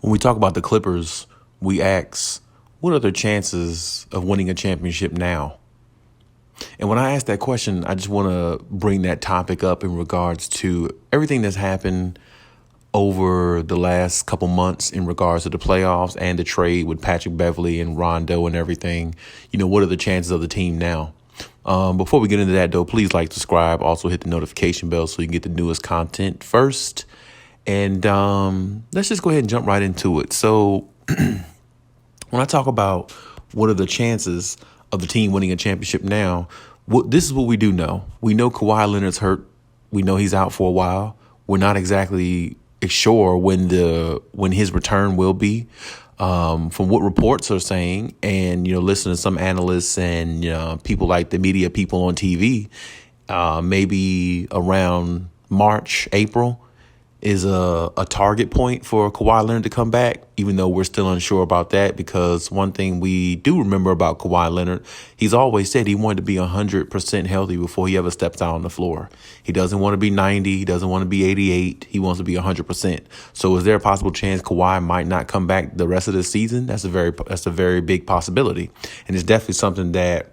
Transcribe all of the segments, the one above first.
When we talk about the Clippers, we ask, what are their chances of winning a championship now? And when I ask that question, I just want to bring that topic up in regards to everything that's happened over the last couple months in regards to the playoffs and the trade with Patrick Beverley and Rondo and everything. What are the chances of the team now? Before we get into that, though, please like, subscribe, also hit the notification bell so you can get the newest content first. And let's just go ahead and jump right into it. So when I talk about what are the chances of the team winning a championship now, this is what we do know. We know Kawhi Leonard's hurt. We know he's out for a while. We're not exactly sure when his return will be. From what reports are saying, and listen to some analysts and people like the media people on TV, maybe around March, April is a target point for Kawhi Leonard to come back, even though we're still unsure about that, because one thing we do remember about Kawhi Leonard, he's always said he wanted to be 100% healthy before he ever steps out on the floor. He doesn't want to be 90. He doesn't want to be 88. He wants to be 100%. So is there a possible chance Kawhi might not come back the rest of the season? That's a very big possibility. And it's definitely something that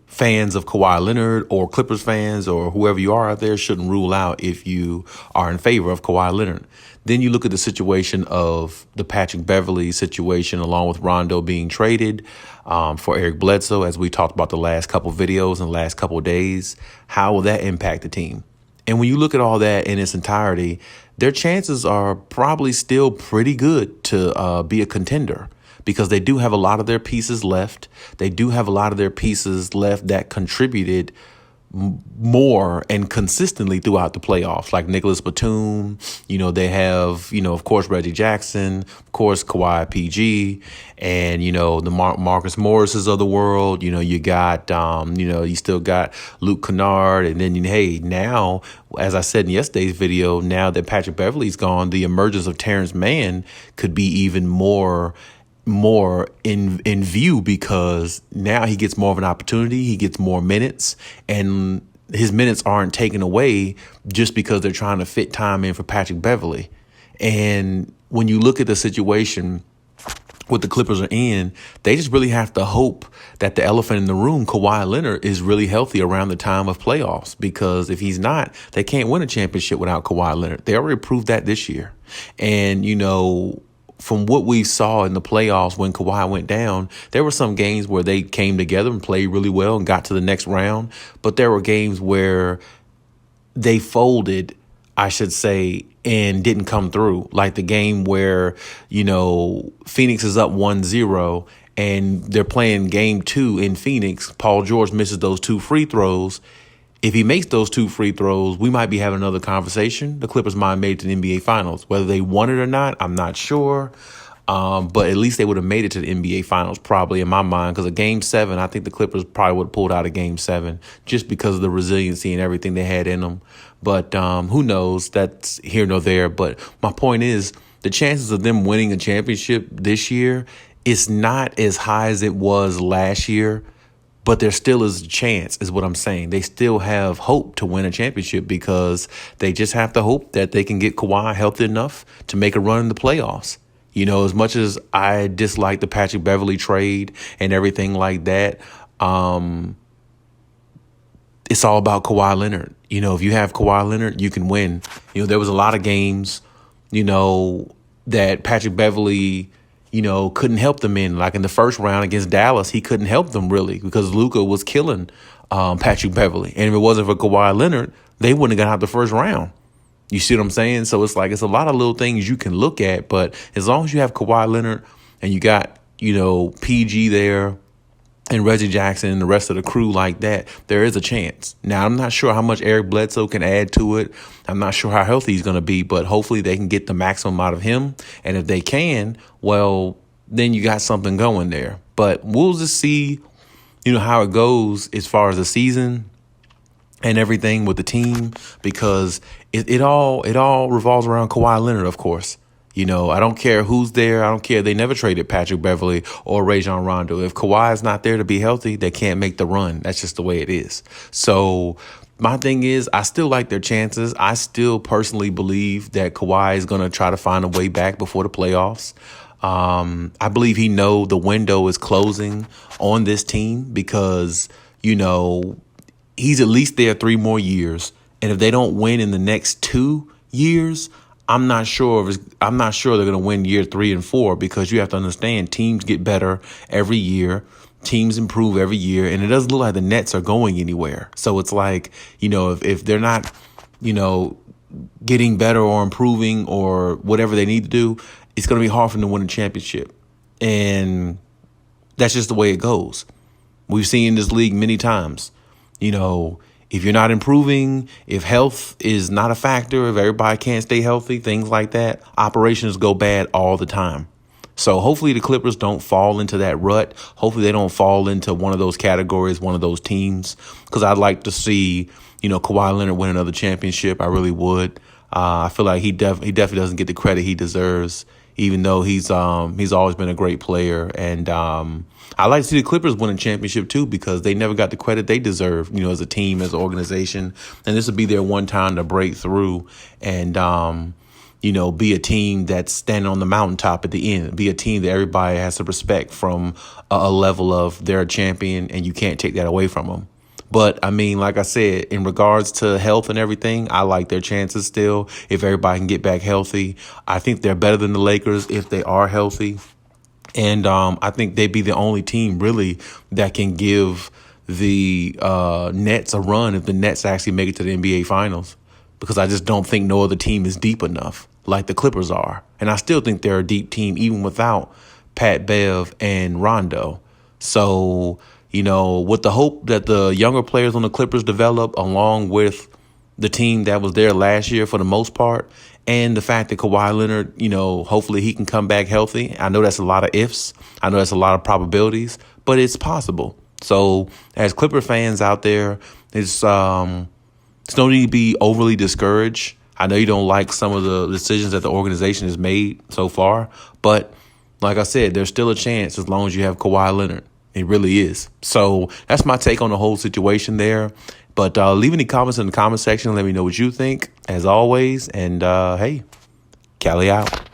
fans of Kawhi Leonard or Clippers fans or whoever you are out there shouldn't rule out if you are in favor of Kawhi Leonard. Then you look at the situation of the Patrick Beverley situation, along with Rondo being traded for Eric Bledsoe, as we talked about the last couple videos and the last couple of days. How will that impact the team? And when you look at all that in its entirety, their chances are probably still pretty good to be a contender, because they do have a lot of their pieces left. They do have a lot of their pieces left that contributed more and consistently throughout the playoffs, like Nicholas Batum. They have, of course, Reggie Jackson, of course, Kawhi PG, and, the Marcus Morrises of the world. You got, you still got Luke Kennard. And then, hey, now, as I said in yesterday's video, now that Patrick Beverley's gone, the emergence of Terrence Mann could be even more in view, because now he gets more of an opportunity. He gets more minutes, and his minutes aren't taken away just because they're trying to fit time in for Patrick Beverley. And when you look at the situation what the Clippers are in, they just really have to hope that the elephant in the room, Kawhi Leonard, is really healthy around the time of playoffs, because if he's not, they can't win a championship without Kawhi Leonard. They already proved that this year. And, from what we saw in the playoffs when Kawhi went down, there were some games where they came together and played really well and got to the next round. But there were games where they folded, I should say, and didn't come through. Like the game where, Phoenix is up 1-0 and they're playing game 2 in Phoenix. Paul George misses those 2 free throws. If he makes those 2 free throws, we might be having another conversation. The Clippers might have made it to the NBA Finals. Whether they won it or not, I'm not sure. But at least they would have made it to the NBA Finals, probably, in my mind, because of Game 7, I think the Clippers probably would have pulled out of Game 7 just because of the resiliency and everything they had in them. But who knows? That's here nor there. But my point is, the chances of them winning a championship this year is not as high as it was last year. But there still is a chance, is what I'm saying. They still have hope to win a championship, because they just have to hope that they can get Kawhi healthy enough to make a run in the playoffs. As much as I dislike the Patrick Beverley trade and everything like that, it's all about Kawhi Leonard. If you have Kawhi Leonard, you can win. There was a lot of games, that Patrick Beverley couldn't help them in. Like in the first round against Dallas, he couldn't help them really, because Luka was killing Patrick Beverley. And if it wasn't for Kawhi Leonard, they wouldn't have got out the first round. You see what I'm saying? So it's like, it's a lot of little things you can look at, but as long as you have Kawhi Leonard and you got, PG there and Reggie Jackson and the rest of the crew like that, there is a chance. Now, I'm not sure how much Eric Bledsoe can add to it. I'm not sure how healthy he's going to be, but hopefully they can get the maximum out of him. And if they can, well, then you got something going there. But we'll just see, how it goes as far as the season and everything with the team, because it all revolves around Kawhi Leonard, of course. I don't care who's there. I don't care. They never traded Patrick Beverley or Rajon Rondo. If Kawhi is not there to be healthy, they can't make the run. That's just the way it is. So My thing is, I still like their chances. I still personally believe that Kawhi is going to try to find a way back before the playoffs. I believe he know the window is closing on this team because, he's at least there 3 more years. And if they don't win in the next 2 years, I'm not sure they're going to win year 3 and 4, because you have to understand teams get better every year. Teams improve every year, and it doesn't look like the Nets are going anywhere. So it's like, if they're not, getting better or improving or whatever they need to do, it's going to be hard for them to win a championship. And that's just the way it goes. We've seen this league many times. If you're not improving, if health is not a factor, if everybody can't stay healthy, things like that, operations go bad all the time. So hopefully the Clippers don't fall into that rut. Hopefully they don't fall into one of those categories, one of those teams, because I'd like to see, Kawhi Leonard win another championship. I really would. I feel like he definitely doesn't get the credit he deserves, even though he's always been a great player. And I like to see the Clippers win a championship too, because they never got the credit they deserve, as a team, as an organization. And this would be their one time to break through and be a team that's standing on the mountaintop at the end, be a team that everybody has to respect from a level of they're a champion, and you can't take that away from them. But I mean, like I said, in regards to health and everything, I like their chances still. If everybody can get back healthy, I think they're better than the Lakers if they are healthy. And I think they'd be the only team really that can give the Nets a run if the Nets actually make it to the NBA Finals, because I just don't think no other team is deep enough like the Clippers are. And I still think they're a deep team even without Pat Bev and Rondo. So, with the hope that the younger players on the Clippers develop along with the team that was there last year for the most part, and the fact that Kawhi Leonard, hopefully he can come back healthy. I know that's a lot of ifs. I know that's a lot of probabilities, but it's possible. So as Clipper fans out there, it's no need to be overly discouraged. I know you don't like some of the decisions that the organization has made so far, but like I said, there's still a chance as long as you have Kawhi Leonard. It really is. So that's my take on the whole situation there. But leave any comments in the comment section. Let me know what you think, as always. And hey, Cali out.